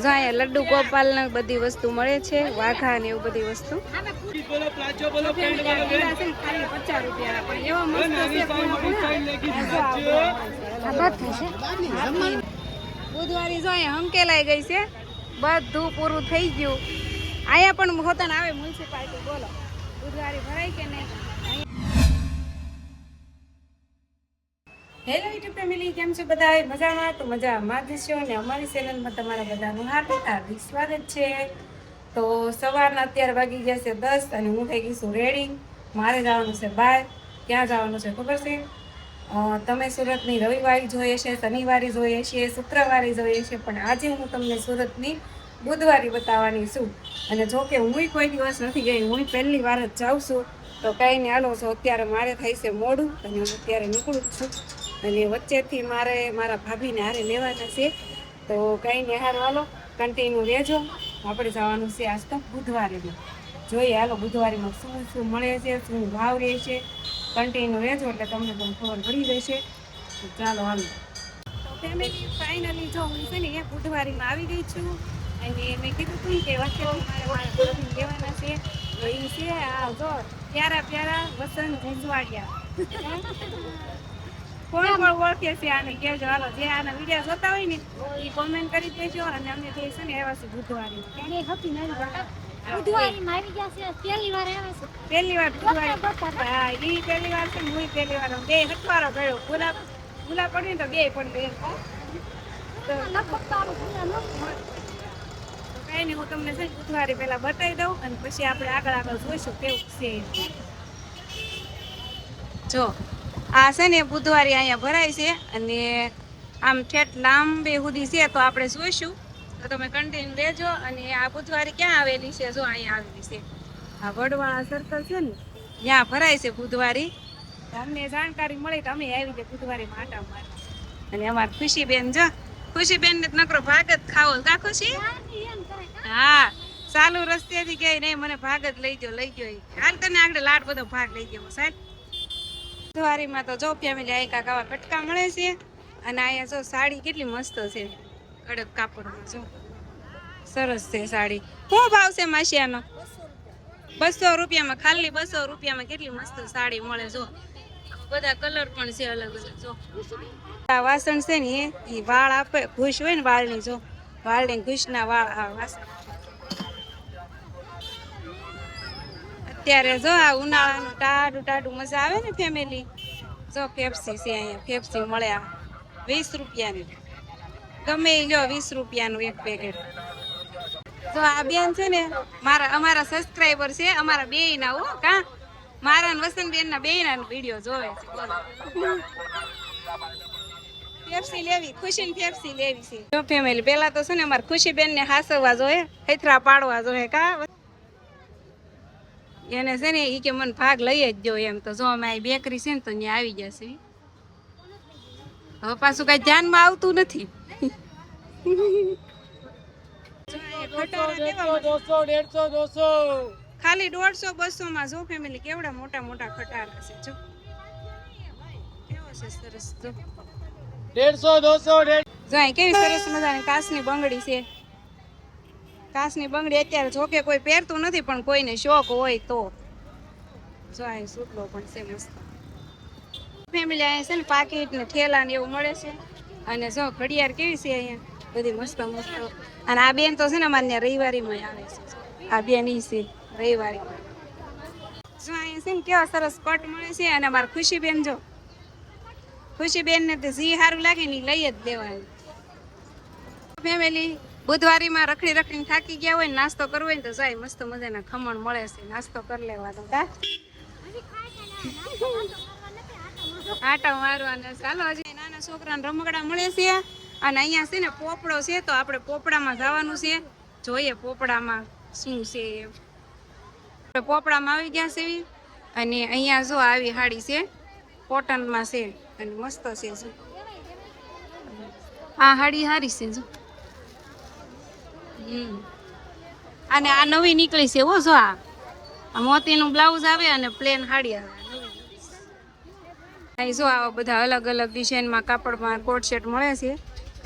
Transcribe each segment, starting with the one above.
જો અહીંયા લડ્ડુ ગોપાલ ને બધી વસ્તુ મળે છે, વાઘા ને એવું બધી વસ્તુ. બુધવારી જો અહીંયા હંકેલાઈ ગઈ છે, બધું પૂરું થઈ ગયું. અહીંયા પણ હોતા આવે મ્યુનિસિપાલિટી. બોલો બુધવારી ભરાય કે નહીં? હેલો યુટ્યુબ ફેમિલી, કેમ છો બધા? મજામાં? તો મજામાં જ છો ને. અમારી ચેનલમાં તમારા બધાનું હાર્દિક સ્વાગત છે. તો સવારના અત્યારે વાગી ગયા છે 10 અને હું થઈ ગઈ છું રેડી. મારે જવાનું છે બહાર. ક્યાં જવાનું છે ખબર છે? તમે સુરતની રવિવારી જોઈએ છે, શનિવારે જોઈએ છે, શુક્રવારે જોઈએ છે, પણ આજે હું તમને સુરતની બુધવારી બતાવવાની છું. અને જો કે હું કોઈ દિવસ નથી ગઈ, હું પહેલી વાર જ જાઉં છું. તો કંઈ નહીં, હાલો છો. અત્યારે મારે થાય છે મોડું અને હું અત્યારે નીકળું છું. અને વચ્ચેથી મારે મારા ભાભીને હારે લેવાના છે. તો કંઈ નહીં, હારો હાલો કન્ટિન્યુ રહેજો. આપણે જવાનું છે આજ તો બુધવારીમાં. જોઈએ હાલો બુધવારીમાં શું શું મળે છે, શું ભાવ રહે છે. કન્ટિન્યુ રહેજો એટલે તમને પણ ખબર પડી રહેશે. ચાલો હાલો. તો ફેમિલી ફાઇનલી જો હું છે ને એ બુધવારીમાં આવી ગઈ છું. અને મેં કીધું હતું કે વચ્ચેથી મારે ભાભીને લેવાના છે. તો એ છે આ જો પ્યારા પ્યારા વસંત ઝીંઝવાડિયા. કોણ કોણ ઓળખે છે આને કહેજો હાલો. જે આના વિડીયો જોતા હોય ને એ કોમેન્ટ કરી દેજો. અને અમને જે છે ને એવા છે બુધવારી. બુધવારીમાં આવી ગયા છે, પહેલી વાર આવે છે. પહેલી વાર બુધવારી. હા, એ પહેલી વાર છે, હું પહેલી વાર. બે હટવારો ગયો. ભૂલા પડી ને તો બે પણ બે. તો કઈ નહીં, હું તમને છે બુધવારી પહેલા બતાવી દઉં અને પછી આપણે આગળ જોઈશું કેવું છે. જો આ છે ને બુધવારી અહીંયા ભરાય છે અને આમ ઠેઠ લાંબે સુધી છે. તો આપણે જોઈશું. તો તમે કન્ટિન્યુ રહેજો. અને આ બુધવારી ક્યાં આવેલી છે? જો અહીંયા આવેલી છે. આ વડવાળા સર્કલ છે ને ત્યાં ભરાય છે બુધવારી. અમને જાણકારી મળી તો અમે આવી જાય બુધવારીમાં આટા મારી. અને અમારી ખુશીબેન, જો ખુશીબેન ને નકરો ભાગ જ ખાવો કા ખુશી? હા, ચાલુ રસ્તેથી ગઈ નહીં, મને ભાગ જ લઈ ગયો. હાલ તને આગળ લાડ બધો ભાગ લઈ ગયો સાહેબ. બુધવારીમાં તો જો ફેમિલી આયકા કાવા કટકા મળે છે. અને અહીંયા જો સાડી કેટલી મસ્ત છે, કડક કાપડમાં. જો સરસ છે સાડી. શું ભાવ છે માસિયાનો? 200 રૂપિયામાં, ખાલી 200 રૂપિયામાં કેટલી મસ્ત સાડી મળે. જો બધા કલર પણ છે અલગ અલગ. જો આ વાસણ છે ને એ વાળ આપે, ઘૂસ હોય ને વાળની. જો વાળની ઘૂસના વાળ. આ વાસણ અત્યારે જો આ ઉનાળાનું ટાઢું મજા આવે ને ફેમિલી. જો પેપ્સી છે અહીંયા, પેપ્સી મળે 20 રૂપિયાની. ગમે એ જો 20 રૂપિયાનું એક પેકેટ. જો આ બેન છે ને અમારા સબસ્ક્રાઈબર છે, અમારા બેયના. હો કા મારા ને વસંતબેનના બેયના વિડીયો જોવે છે. પેપ્સી લેવી, ખુશીને પેપ્સી લેવી છે. જો ફેમિલી પેલા તો છે ને અમારે ખુશીબેનને હાસવવા જોઈએ, હૈથરા પાડવા જોઈએ. કા એને છે ને એ કે મને ભાગ લઈ જ જો એમ. તો જો અમે આ બેકરી છે ને તો ત્યાં આવી જશે. હવે પાછું કઈ ધ્યાનમાં આવતું નથી. ખાલી 150-200 માં. જો ફેમિલી કેવડા મોટા મોટા ખટારા છે. જો કેવો છે સરસ. જો 150-200. જો અહીં કેવી સરસ મજાની કાચની બંગડી છે. કાચની બંગડી અત્યારે જો કે કોઈ પહેરતું નથી, પણ કોઈને શોખ હોય તો. જો અહીં સૂટલો પણ છે મસ્ત. ફેમિલી અહીંયા છે ને પાકીટ ને ઠેલા ને એવું મળે છે. અને જો ઘડિયાળ કેવી છે અહીંયા બધી મસ્ત મસ્ત. અને આ બેન તો છે ને અમારે ત્યાં રવિવારીમાં આવે છે. આ બેન ઈ છે રવિવારીમાં. જો અહીંયા છે ને કેવા સરસ કટ મળે છે. અને અમારે ખુશીબેન, જો ખુશીબેન ને તો જી સારું લાગે ને લઈ જ દેવાનું. ફેમિલી બુધવારીમાં રખડીને થાકી ગયા હોય ને નાસ્તો કરવો હોય ને તો જાય મસ્ત મજાના ખમણ મળે છે, નાસ્તો કરી લેવાનો. આટા મારવાના. ચાલો હજી નાના છોકરાને રમકડા મળે છે. અને અહીંયા છે ને પોપડો છે, તો આપણે પોપડામાં જવાનું છે. જોઈએ પોપડામાં શું છે. આપણે પોપડામાં આવી ગયા છે. અને અહીંયા જો આવી હાડી છે, કોટનમાં છે અને મસ્ત છે. જો આ હાડી સારી છે. જો અને આ નવી નીકળી છે. હો જો આ મોતીનું બ્લાઉઝ આવે અને પ્લેન હાડી આવે. અહીં જો આવા બધા અલગ અલગ ડિઝાઇનમાં કાપડમાં કોટ સેટ મળે છે.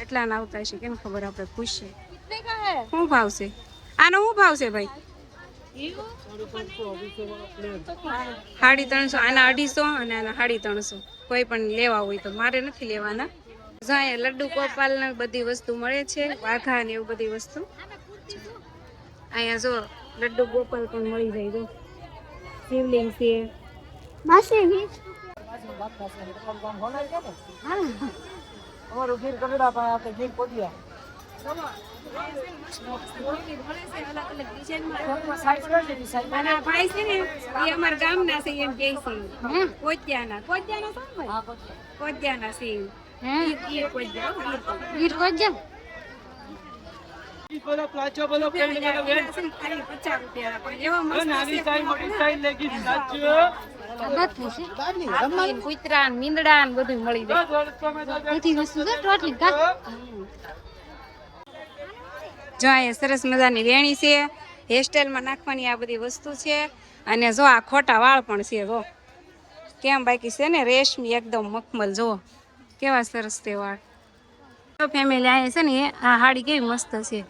એટલા ના આવતા છે કેમ ખબર, આપણે પૂછીએ. શું ભાવ છે આનો? શું ભાવ છે ભાઈ? 350. આના 250 અને આના 350. કોઈ પણ લેવા હોય તો, મારે નથી લેવાના. જો અહીંયા લડ્ડુ ગોપાલ ને બધી વસ્તુ મળે છે, વાઘા ને એવું બધી વસ્તુ. અહીંયા જો લડ્ડુ ગોપાલ પણ મળી જાય. જો શિવલિંગ છે. ભાઈ છે ને એ અમારા ગામના છે એમ કે છે. કોત્યાના છે. ગીર કોજ્જા બોલો પ્લાચો બોલો કેવી લાગે બેન? ખાલી 50 રૂપિયા. પણ એવો મસ્ત નાની છે. સાઈઝ મોટી સાઈઝ લેગી સાચું હાથી, કૂતરા ને મીંદડા ને બધું મળી જાય. બધી વસ્તુ છે ટોટલી કા જો અહીંયા સરસ મજાની વેણી છે, હેરસ્ટાઈલમાં નાખવાની આ બધી વસ્તુ છે. અને જો આ ખોટા વાળ પણ છે. જો કેમ બાકી છે ને રેશમી એકદમ મખમલ. જો કેવા સરસ તે વાળ. જો ફેમિલી અહીંયા છે ને આ હાડી કેવી મસ્ત છે.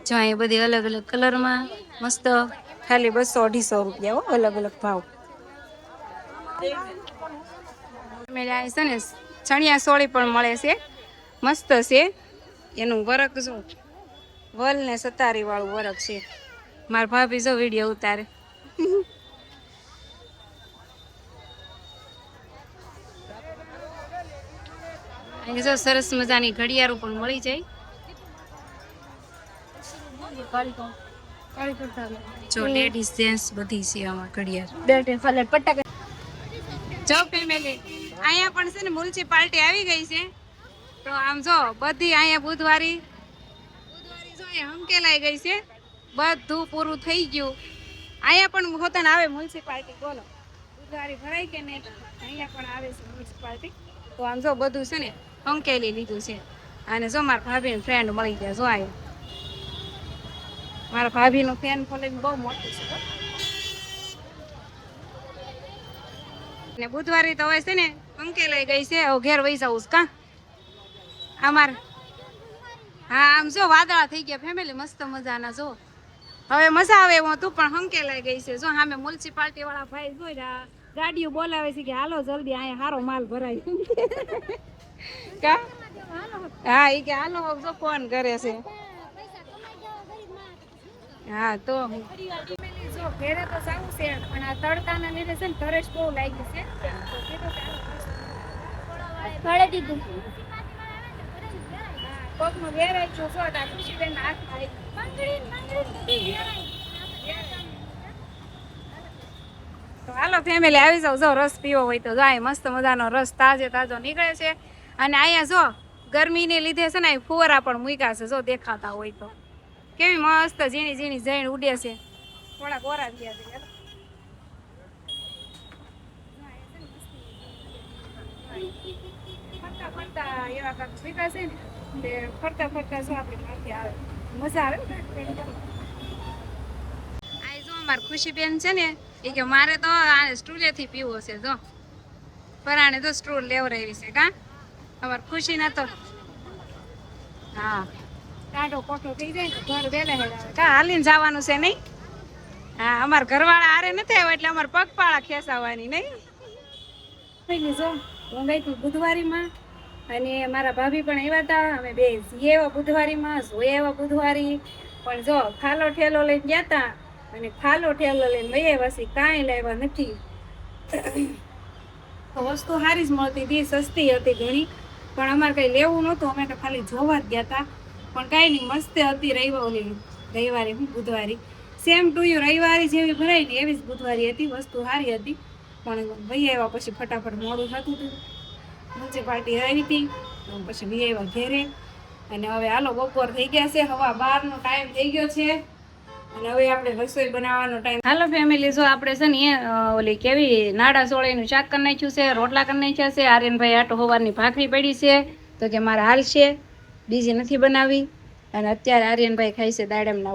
જો અહીંયા બધી અલગ અલગ કલરમાં મસ્ત. ખાલી 200-250 રૂપિયા હો, અલગ અલગ ભાવ. ફેમિલી અહીંયા છે ને ચણિયા સોળી પણ મળે છે, મસ્ત છે. એનું વર્ક જો વલ ને સતારી વાળું વર્ક છે. મારા ભાભી જો વિડીયો ઉતારે. અહીં જો સરસ મજાની ઘડિયાળો પણ મળી જાય. જો લેડીઝ જેન્ટ્સ બધી છે આમાં ઘડિયાળ. જો ફેમિલી અહીંયા પણ છે ને મ્યુનિસિપાલિટી આવી ગઈ છે. તો આમ જો બધી અહીંયા બુધવારી જો અહીંયા હંકેલાઈ ગઈ છે. બધું પૂરું થઈ ગયું. અહીંયા પણ હોતાને આવે મ્યુનિસિપાલિટી. બોલો બુધવારી ભરાય કે નહીં? અહીંયા પણ આવે છે મ્યુનિસિપાલિટી. તો આમ જો બધું છે ને હંકેલી લીધું છે. અને જો મારા ભાભીને ફ્રેન્ડ મળી ગયા. જો આવ્યો મારા ભાભીનું ફેન ફોલોઈંગ બહુ મોટું છે. ને બુધવારી તો હવે છે ને અંકેલાઈ ગઈ છે. હવે ઘેર વહી જવું કા અમાર. હા આમ જો વાદળા થઈ ગયા ફેમિલી મસ્ત મજાના. જો હવે મજા આવે એવું હતું પણ હંકેલાઈ ગઈ છે. જો સામે મ્યુનિસિપાલિટી વાળા ભાઈ જોઈ ગાડીઓ બોલાવે છે કે હાલો જલ્દી અહીંયા સારો માલ ભરાય. કા હા એ કે હાલો જો ફોન કરે છે. હા તો જો ઘેરે તો સારું છે પણ આ તડકાના લીધે છે ને તરસ બહુ લાગી છે. ફળે દીધું કોકનું વેરાય છો છો આ ખુશીબેન હાથમાં તો હાલો ફેમિલી આવી જાવ. જો રસ પીવો હોય તો જાય. મસ્ત મજાનો રસ તાજો નીકળે છે. અને અહીંયા જો ગરમીને લીધે છે ને ફુવારા પણ મૂક્યા છે. જો દેખાતા હોય તો કેવી મસ્ત ઝીણી ઝીણી જૈન ઉડે છે. થોડા ગોરા થયા છે. ફરતા ફરતા એવા કાંક મૂક્યા છે ને તે ફરતા ફરતા જો આપણી પાસે આવે મજા આવે ને. આ જો અમારી ખુશીબેન છે ને એ કે મારે તો આ સ્ટૂલેથી પીવો છે. જો પરાણે તો સ્ટૂલ લેવરાવી છે કા અમારી ખુશી ના તો. હા ટાઢો કોઠો થઈ જાય ને ઘર વહેલા હેડા કા હાલીને જવાનું છે નહીં. હા અમારા ઘરવાળા હારે નથી આવ્યા એટલે અમારે પગપાળા ખેંચાવાની નહીં. જો હું ગઈ હતી બુધવારીમાં અને મારા ભાભી પણ આવ્યા હતા. અમે બે જઈએ એવા બુધવારીમાં જોઈએ એવા બુધવારી. પણ જો ખાલો ઠેલો લઈને ગયા હતા અને ખાલો ઠેલો લઈને વહી વસી કાંઈ લાવ્યા નથી. તો વસ્તુ સારી જ મળતી હતી, સસ્તી હતી ઘણી. પણ અમારે કંઈ લેવું નહોતું. અમે તો ખાલી જોવા જ ગયા હતા. પણ કાંઈ નહીં મસ્ત હતી. રવિવારે હું બુધવારી સેમ ટુ યુ રવિવારી જેવી ભરાય ને એવી જ બુધવારી હતી. વસ્તુ સારી હતી પણ વહી આવ્યા પછી ફટાફટ મોડું થતું હતું. મ્યુનિસિપાલિટી આવી હતી પછી વહી આવ્યા ઘેરે. અને હવે હાલો બપોર થઈ ગયા છે. 12:15નો ટાઈમ થઈ ગયો છે અને હવે આપણે રસોઈ બનાવવાનો ટાઈમ. હાલો ફેમિલી જો આપણે છે ને ઓલી કેવી નાડા સોળીનું શાક કરી નાખ્યું છે, રોટલા કરી નાખ્યા છે. આર્યનભાઈ આટો સવારની ભાખરી પડી છે તો કે મારે હાલ છે બીજી નથી બનાવી. અને અત્યારે આર્યનભાઈ ખાય છે દાડમના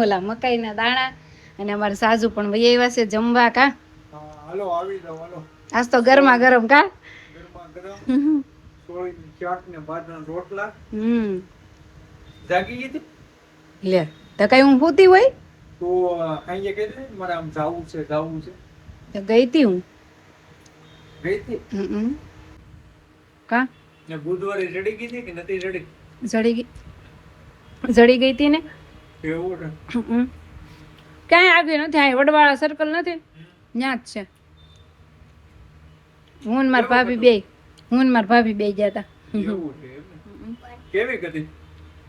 ઓલા મકાઈના દાણા. અને અમારે સાજુ પણ વહી આવ્યા છે જમવા કા. હાલો આવી જાવ હાલો. આજ તો ગરમા ગરમ કા સોળીની શાક ને બાજરાના રોટલા. હમ જાગી ગઈ હતી લે તો કઈ હું હોતી હોય તો અહીંયા કહી દે મારે આમ જાવું છે તો ગઈ તી હું ગઈ હતી કા ને બુધવારે ચડી ગઈ હતી કે નથી ચડી જડી ગઈ તી ને એવું ને ક્યાંય આગળ નથી આ વડવાળા સર્કલ નથી ત્યાં જ છે હું ને મારા ભાભી બે ગયા હતા એવું છે એમ ને? કેવી હતી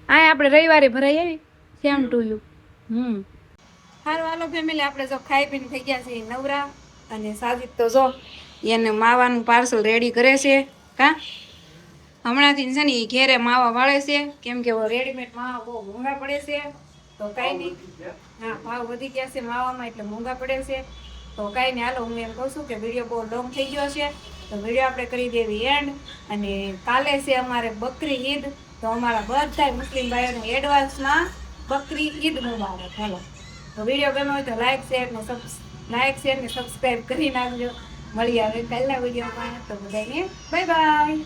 આ આપણે રવિવારે ભરાઈ આવી સેમ ટુ યુ હારું હાલો ફેમિલી આપણે જો ખાઈ પીને થઈ ગયા છીએ નવરા અને સાજીદ તો જો એને માવાનું પાર્સલ રેડી કરે છે કા હમણાંથી છે ને એ ઘેરે માવા વાળે છે કેમ કે રેડીમેડ માવા બહુ મોંઘા પડે છે તો કાંઈ નહીં હા ભાવ વધી ગયા છે માવામાં એટલે મોંઘા પડે છે તો કાંઈ નહીં હાલો હું એમ કહું છું કે વિડીયો બહુ લોંગ થઈ ગયો છે તો વિડીયો આપણે કરી દેવી એન્ડ અને કાલે છે અમારે બકરી ઈદ તો અમારા બધા મુસ્લિમ ભાઈઓને એડવાન્સમાં બકરી ઈદ મુબારક હાલો તો વિડીયો ગમ્યો હોય તો લાઈક શેર ને સબસ્ક્રાઈબ કરી નાખજો મળી આવે કાલના વિડીયોમાં તો બધાને બાય બાય